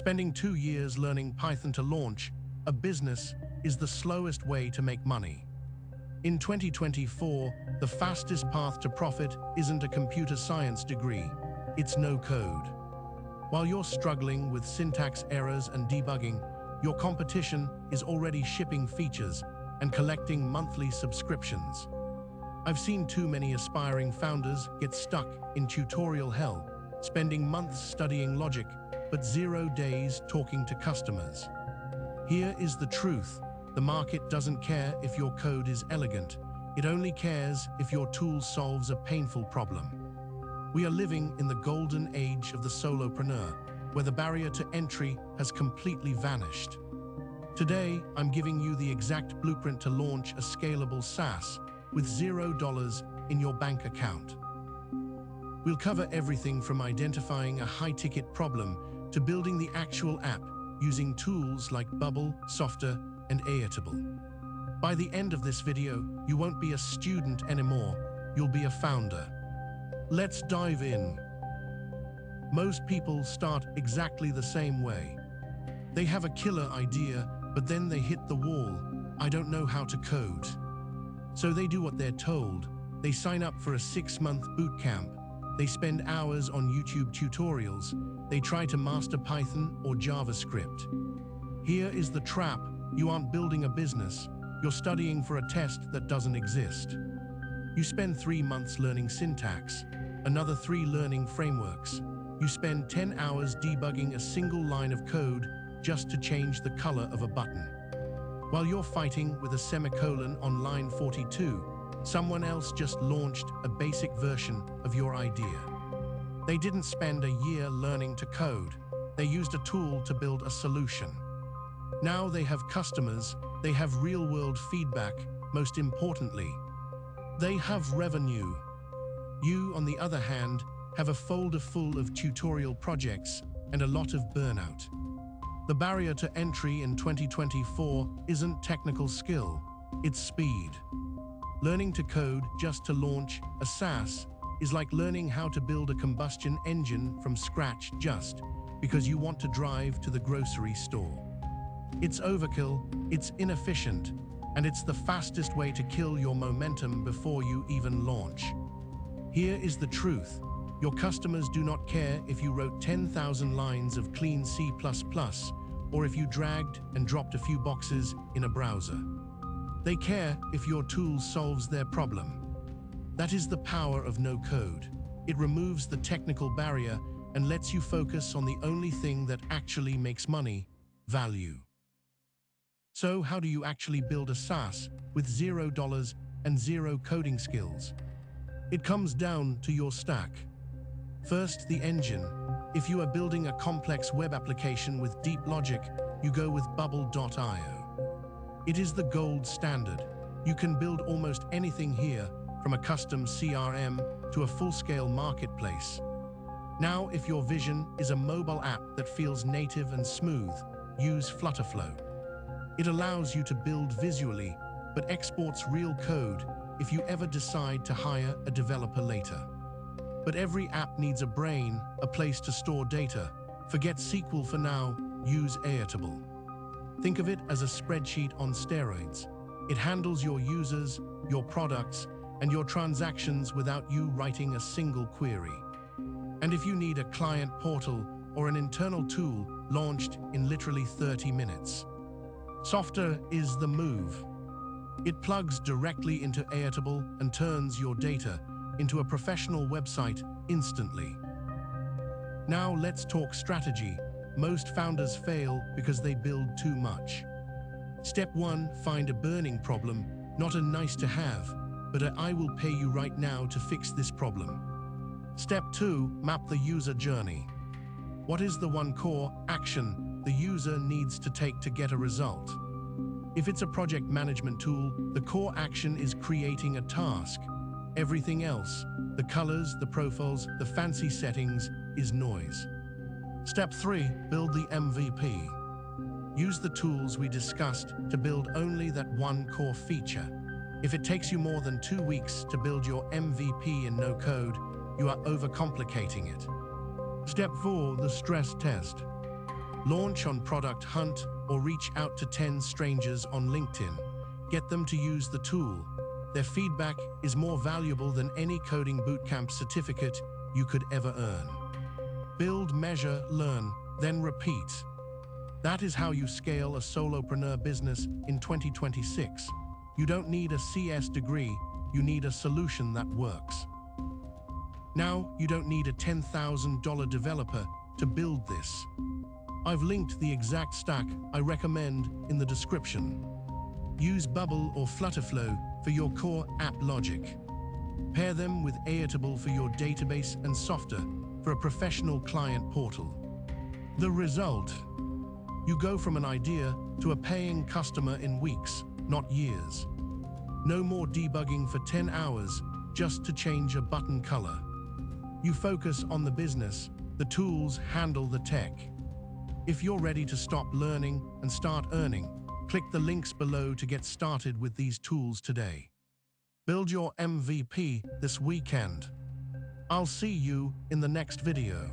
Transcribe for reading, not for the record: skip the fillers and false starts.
Spending 2 years learning Python to launch a business is the slowest way to make money. In 2024, the fastest path to profit isn't a computer science degree, it's no code. While you're struggling with syntax errors and debugging, your competition is already shipping features and collecting monthly subscriptions. I've seen too many aspiring founders get stuck in tutorial hell, spending months studying logic, but 0 days talking to customers. Here is the truth. The market doesn't care if your code is elegant. It only cares if your tool solves a painful problem. We are living in the golden age of the solopreneur, where the barrier to entry has completely vanished. Today, I'm giving you the exact blueprint to launch a scalable SaaS with $0 in your bank account. We'll cover everything from identifying a high-ticket problem to building the actual app using tools like Bubble, Softer, and Agitation. By the end of this video, you won't be a student anymore, you'll be a founder. Let's dive in. Most people start exactly the same way. They have a killer idea, but then they hit the wall. I don't know how to code. So they do what they're told. They sign up for a 6-month boot camp. They spend hours on YouTube tutorials. They try to master Python or JavaScript. Here is the trap. You aren't building a business. You're studying for a test that doesn't exist. You spend 3 months learning syntax, another 3 learning frameworks. You spend 10 hours debugging a single line of code just to change the color of a button. While you're fighting with a semicolon on line 42, someone else just launched a basic version of your idea. They didn't spend a year learning to code. They used a tool to build a solution. Now they have customers, they have real-world feedback, most importantly, they have revenue. You, on the other hand, have a folder full of tutorial projects and a lot of burnout. The barrier to entry in 2024 isn't technical skill, it's speed. Learning to code just to launch a SaaS is like learning how to build a combustion engine from scratch just because you want to drive to the grocery store. It's overkill, it's inefficient, and it's the fastest way to kill your momentum before you even launch. Here is the truth. Your customers do not care if you wrote 10,000 lines of clean C++ or if you dragged and dropped a few boxes in a browser. They care if your tool solves their problem. That is the power of no code. It removes the technical barrier and lets you focus on the only thing that actually makes money: value. So how do you actually build a SaaS with $0 and 0 coding skills? It comes down to your stack. First, the engine. If you are building a complex web application with deep logic, you go with Bubble.io. It is the gold standard. You can build almost anything here, from a custom CRM to a full-scale marketplace. Now, if your vision is a mobile app that feels native and smooth, use Flutterflow. It allows you to build visually, but exports real code if you ever decide to hire a developer later. But every app needs a brain, a place to store data. Forget SQL for now, use Airtable. Think of it as a spreadsheet on steroids. It handles your users, your products, and your transactions without you writing a single query. And if you need a client portal or an internal tool, launched in literally 30 minutes. Softer is the move. It plugs directly into Airtable and turns your data into a professional website instantly. Now let's talk strategy. Most founders fail because they build too much. Step 1, find a burning problem, not a nice to have, but a I will pay you right now to fix this problem. Step 2, map the user journey. What is the one core action the user needs to take to get a result? If it's a project management tool, the core action is creating a task. Everything else, the colors, the profiles, the fancy settings, is noise. Step 3, build the MVP. Use the tools we discussed to build only that one core feature. If it takes you more than 2 weeks to build your MVP in no code, you are overcomplicating it. Step 4, the stress test. Launch on Product Hunt or reach out to 10 strangers on LinkedIn. Get them to use the tool. Their feedback is more valuable than any coding bootcamp certificate you could ever earn. Build, measure, learn, then repeat. That is how you scale a solopreneur business in 2026. You don't need a CS degree, you need a solution that works. Now, you don't need a $10,000 developer to build this. I've linked the exact stack I recommend in the description. Use Bubble or Flutterflow for your core app logic. Pair them with Airtable for your database and Softer for a professional client portal. The result? You go from an idea to a paying customer in weeks, not years. No more debugging for 10 hours just to change a button color. You focus on the business, the tools handle the tech. If you're ready to stop learning and start earning, click the links below to get started with these tools today. Build your MVP this weekend. I'll see you in the next video.